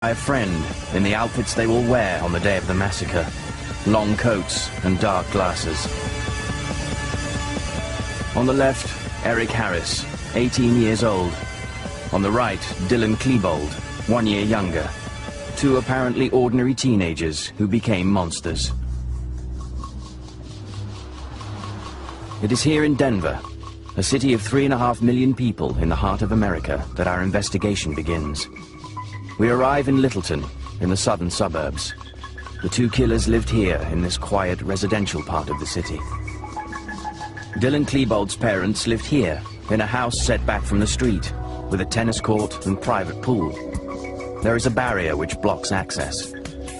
by a friend in the outfits they will wear on the day of the massacre. Long coats and dark glasses. On the left, Eric Harris, 18 years old. On the right, Dylan Klebold, 1 year younger. Two apparently ordinary teenagers who became monsters. It is here in Denver, a city of 3.5 million people in the heart of America, that our investigation begins. We arrive in Littleton, in the southern suburbs. The two killers lived here in this quiet residential part of the city. Dylan Klebold's parents lived here, in a house set back from the street, with a tennis court and private pool. There is a barrier which blocks access.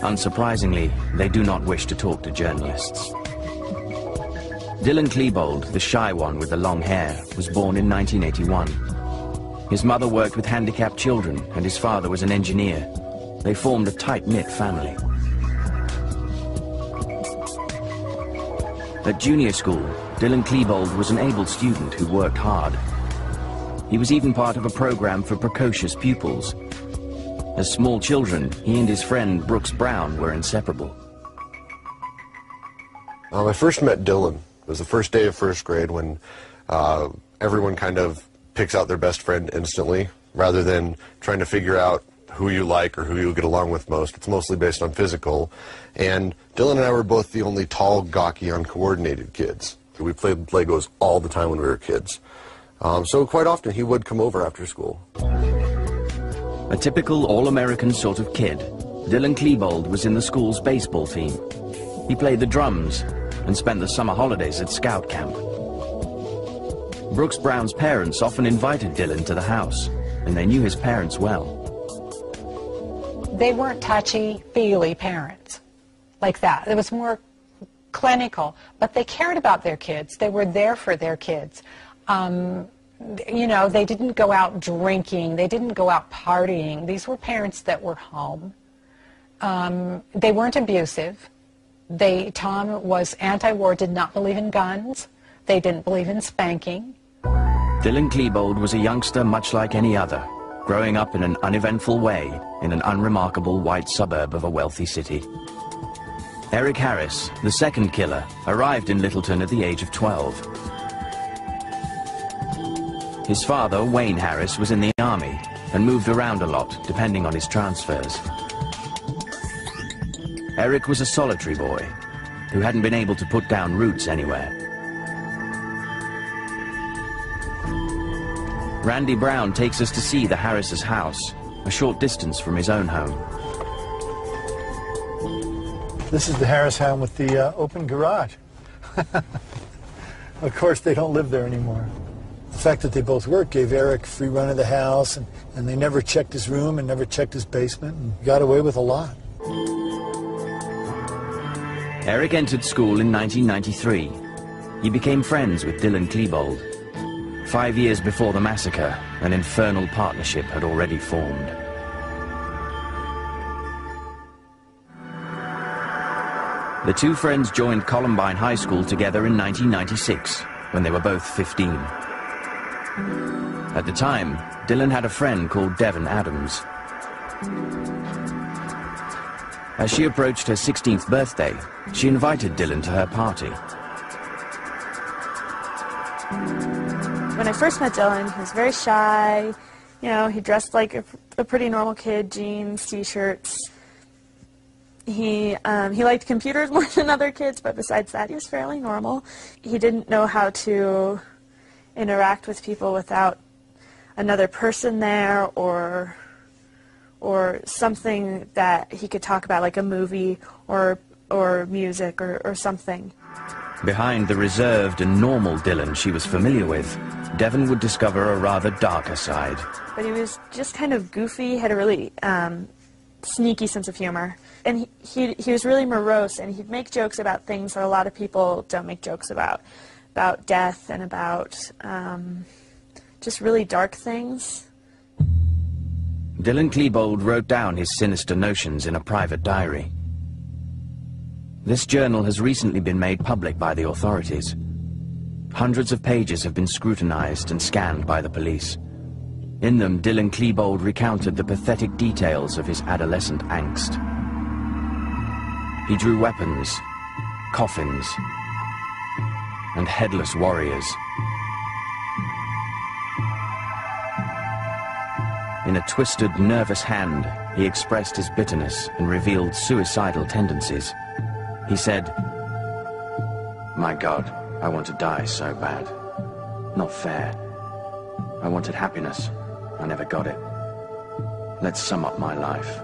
Unsurprisingly, they do not wish to talk to journalists. Dylan Klebold, the shy one with the long hair, was born in 1981. His mother worked with handicapped children and his father was an engineer. They formed a tight-knit family. At junior school, Dylan Klebold was an able student who worked hard. He was even part of a program for precocious pupils. As small children, he and his friend Brooks Brown were inseparable. I first met Dylan. It was the first day of first grade when everyone kind of picks out their best friend instantly, rather than trying to figure out who you like or who you'll get along with most. It's mostly based on physical. And Dylan and I were both the only tall, gawky, uncoordinated kids. We played Legos all the time when we were kids. So quite often he would come over after school. A typical all-American sort of kid, Dylan Klebold was in the school's baseball team. He played the drums and spent the summer holidays at scout camp. Brooks Brown's parents often invited Dylan to the house, and they knew his parents well. They weren't touchy-feely parents like that. It was more clinical, but they cared about their kids. They were there for their kids. You know, they didn't go out drinking. They didn't go out partying. These were parents that were home. They weren't abusive. Tom was anti-war, did not believe in guns. They didn't believe in spanking. Dylan Klebold was a youngster much like any other, growing up in an uneventful way in an unremarkable white suburb of a wealthy city. Eric Harris, the second killer, arrived in Littleton at the age of 12. His father, Wayne Harris, was in the army and moved around a lot, depending on his transfers. Eric was a solitary boy who hadn't been able to put down roots anywhere. Randy Brown takes us to see the Harris' house, a short distance from his own home. This is the Harris home with the open garage. Of course, they don't live there anymore. The fact that they both worked gave Eric free run of the house, and they never checked his room and never checked his basement, and got away with a lot. Eric entered school in 1993. He became friends with Dylan Klebold. 5 years before the massacre, an infernal partnership had already formed. The two friends joined Columbine High School together in 1996, when they were both 15. At the time, Dylan had a friend called Devin Adams. As she approached her 16th birthday, she invited Dylan to her party. When I first met Dylan, he was very shy. You know, he dressed like a pretty normal kid, jeans, t-shirts. He liked computers more than other kids, but besides that, he was fairly normal. He didn't know how to interact with people without another person there, or something that he could talk about, like a movie or music or something. Behind the reserved and normal Dylan she was familiar with, Devin would discover a rather darker side. But he was just kind of goofy, had a really sneaky sense of humor. And he was really morose, and he'd make jokes about things that a lot of people don't make jokes about death and about just really dark things. Dylan Klebold wrote down his sinister notions in a private diary. This journal has recently been made public by the authorities. Hundreds of pages have been scrutinized and scanned by the police. In them, Dylan Klebold recounted the pathetic details of his adolescent angst. He drew weapons, coffins, and headless warriors. In a twisted, nervous hand, he expressed his bitterness and revealed suicidal tendencies. He said, "My God, I want to die so bad. Not fair. I wanted happiness. I never got it. Let's sum up my life.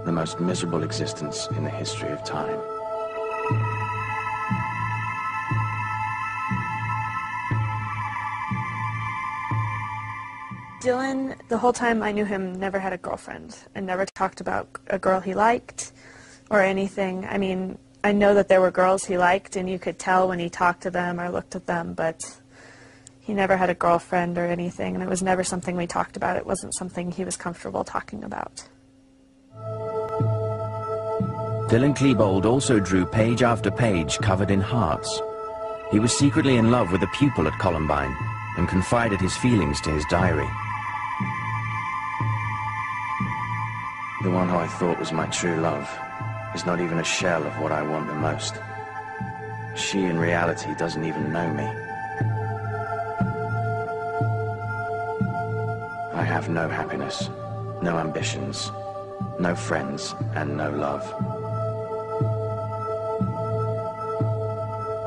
The most miserable existence in the history of time." Dylan, the whole time I knew him, never had a girlfriend and never talked about a girl he liked or anything. I mean, I know that there were girls he liked, and you could tell when he talked to them or looked at them, but he never had a girlfriend or anything, and it was never something we talked about. It wasn't something he was comfortable talking about. Dylan Klebold also drew page after page covered in hearts. He was secretly in love with a pupil at Columbine and confided his feelings to his diary. The one who I thought was my true love is not even a shell of what I want the most. She in reality doesn't even know me. I have no happiness, no ambitions, no friends, and no love.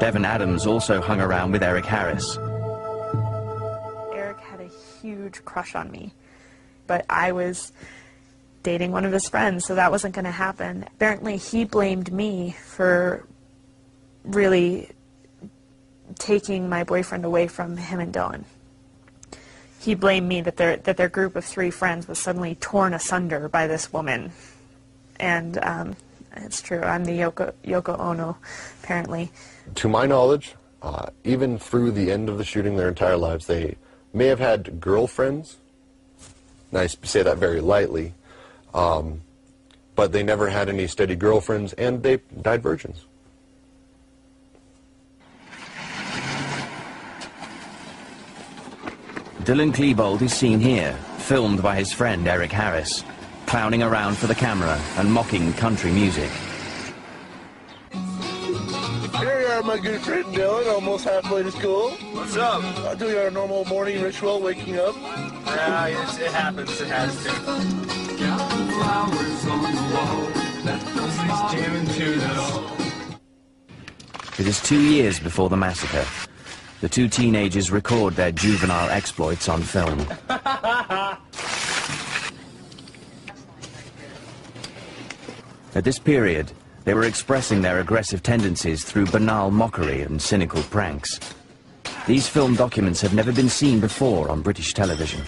Devin Adams also hung around with Eric Harris. Eric had a huge crush on me, but I was dating one of his friends, so that wasn't going to happen. Apparently, he blamed me for really taking my boyfriend away from him and Dylan. He blamed me that their group of 3 friends was suddenly torn asunder by this woman. And it's true, I'm the Yoko Ono, apparently. To my knowledge, even through the end of the shooting, their entire lives, they may have had girlfriends. And I say that very lightly. But they never had any steady girlfriends, and they died virgins. Dylan Klebold is seen here, filmed by his friend Eric Harris, clowning around for the camera and mocking country music. Here you are, my good friend Dylan, almost halfway to school. What's up? Doing our normal morning ritual, waking up. Yeah, it happens. It has to. It is 2 years before the massacre. The 2 teenagers record their juvenile exploits on film. At this period, they were expressing their aggressive tendencies through banal mockery and cynical pranks. These film documents have never been seen before on British television.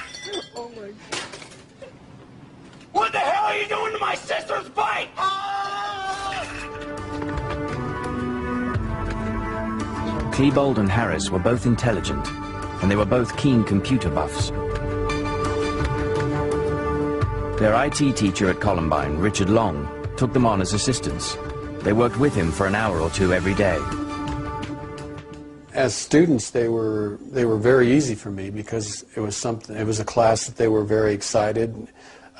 What the hell are you doing to my sister's bike? Klebold and Harris were both intelligent, and they were both keen computer buffs. Their IT teacher at Columbine, Richard Long, took them on as assistants. They worked with him for an hour or 2 every day. As students, they were very easy for me because it was a class that they were very excited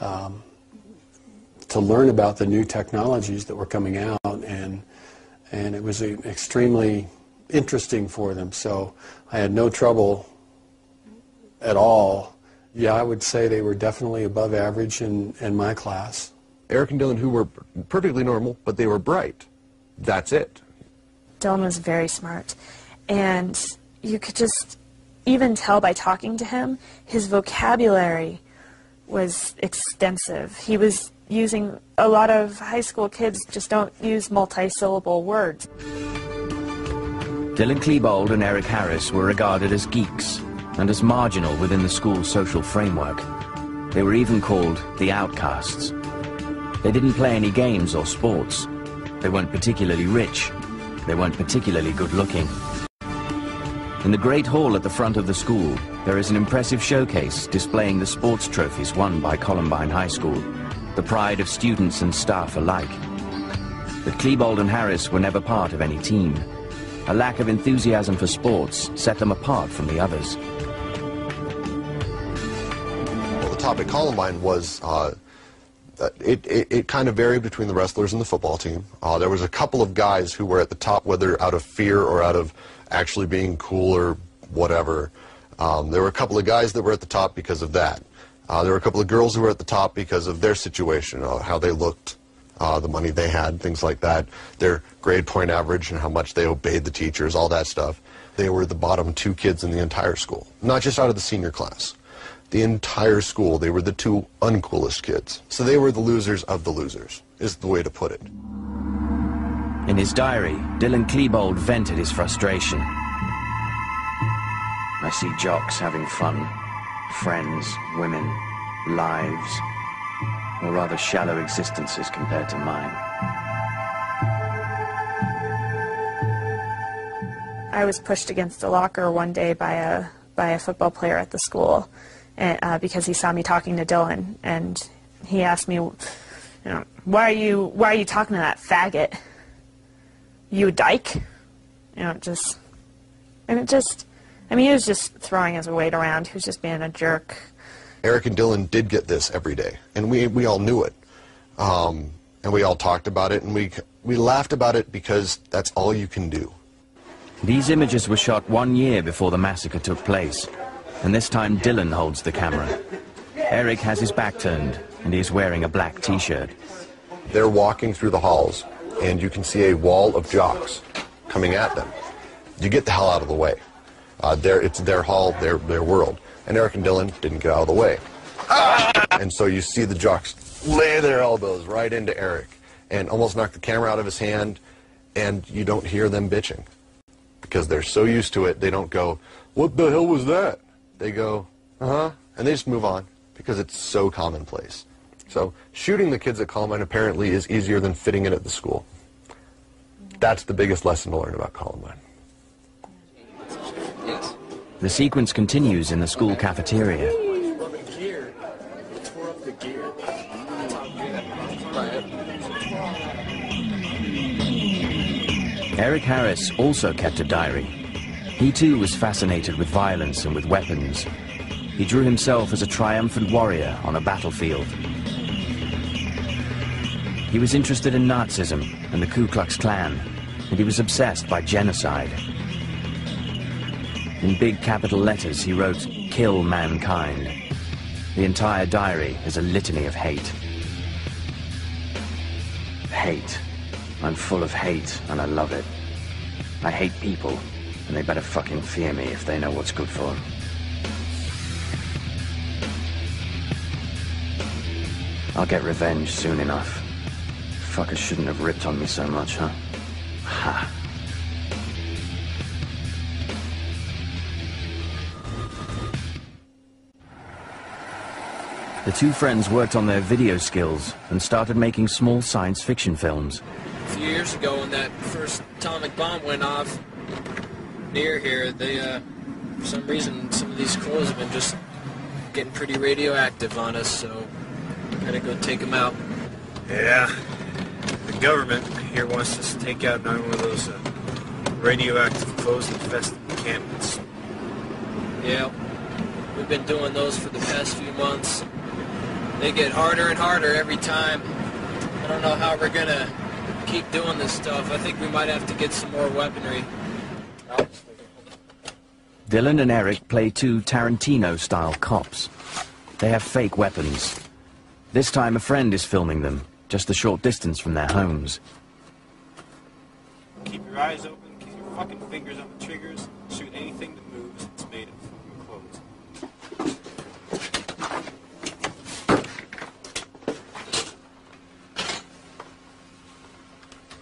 to learn about the new technologies that were coming out, and it was extremely interesting for them. So I had no trouble at all. Yeah, I would say they were definitely above average in my class. Eric and Dylan, who were perfectly normal, but they were bright. That's it. Dylan was very smart, and you could just even tell by talking to him, his vocabulary was extensive. He was using, a lot of high school kids just don't use multi-syllable words. Dylan Klebold and Eric Harris were regarded as geeks and as marginal within the school's social framework. They were even called the outcasts. They didn't play any games or sports. They weren't particularly rich. They weren't particularly good-looking. In the Great Hall at the front of the school, there is an impressive showcase displaying the sports trophies won by Columbine High School, the pride of students and staff alike. But Klebold and Harris were never part of any team. A lack of enthusiasm for sports set them apart from the others. top at Columbine was, it kind of varied between the wrestlers and the football team. There was a couple of guys who were at the top, whether out of fear or out of actually being cool or whatever. There were a couple of guys that were at the top because of that. There were a couple of girls who were at the top because of their situation, how they looked, the money they had, things like that, their grade point average and how much they obeyed the teachers, all that stuff. They were the bottom 2 kids in the entire school, not just out of the senior class. The entire school, they were the 2 uncoolest kids. So they were the losers of the losers, is the way to put it. In his diary, Dylan Klebold vented his frustration. I see jocks having fun, friends, women, lives, or rather shallow existences compared to mine. I was pushed against a locker one day by a football player at the school, because he saw me talking to Dylan, and he asked me, why are you talking to that faggot? You a dyke? He was just throwing his weight around. He was just being a jerk. Eric and Dylan did get this every day, and we all knew it. And we all talked about it, and we laughed about it because that's all you can do. These images were shot 1 year before the massacre took place, and this time Dylan holds the camera. Eric has his back turned, and he is wearing a black t-shirt. They're walking through the halls, and you can see a wall of jocks coming at them. You get the hell out of the way. It's their hall, their world. And Eric and Dylan didn't get out of the way. And so you see the jocks lay their elbows right into Eric and almost knock the camera out of his hand, and you don't hear them bitching. Because they're so used to it, they don't go, "What the hell was that?" They go, "Uh-huh," and they just move on because it's so commonplace. So shooting the kids at Columbine apparently is easier than fitting it at the school. That's the biggest lesson to learn about Columbine. The sequence continues in the school cafeteria. Eric Harris also kept a diary. He too was fascinated with violence and with weapons. He drew himself as a triumphant warrior on a battlefield. He was interested in Nazism and the Ku Klux Klan, and he was obsessed by genocide. In big capital letters, he wrote, "Kill mankind." The entire diary is a litany of hate. Hate. I'm full of hate, and I love it. I hate people, and they better fucking fear me if they know what's good for them. I'll get revenge soon enough. Fuckers shouldn't have ripped on me so much, huh? Ha. The 2 friends worked on their video skills and started making small science fiction films. A few years ago when that first atomic bomb went off near here, for some reason, some of these clothes have been just getting pretty radioactive on us, so I gotta go take them out. Yeah, the government here wants us to take out another one of those radioactive clothes that infest encampments. Yeah, we've been doing those for the past few months. They get harder and harder every time. I don't know how we're gonna keep doing this stuff. I think we might have to get some more weaponry. Dylan and Eric play 2 Tarantino-style cops. They have fake weapons. This time a friend is filming them, just a short distance from their homes. Keep your eyes open, keep your fucking fingers on the triggers, shoot anything that moves, it's made of fucking clothes.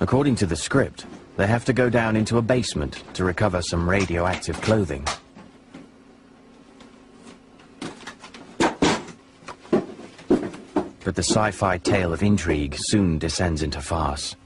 According to the script, they have to go down into a basement to recover some radioactive clothing. But the sci-fi tale of intrigue soon descends into farce.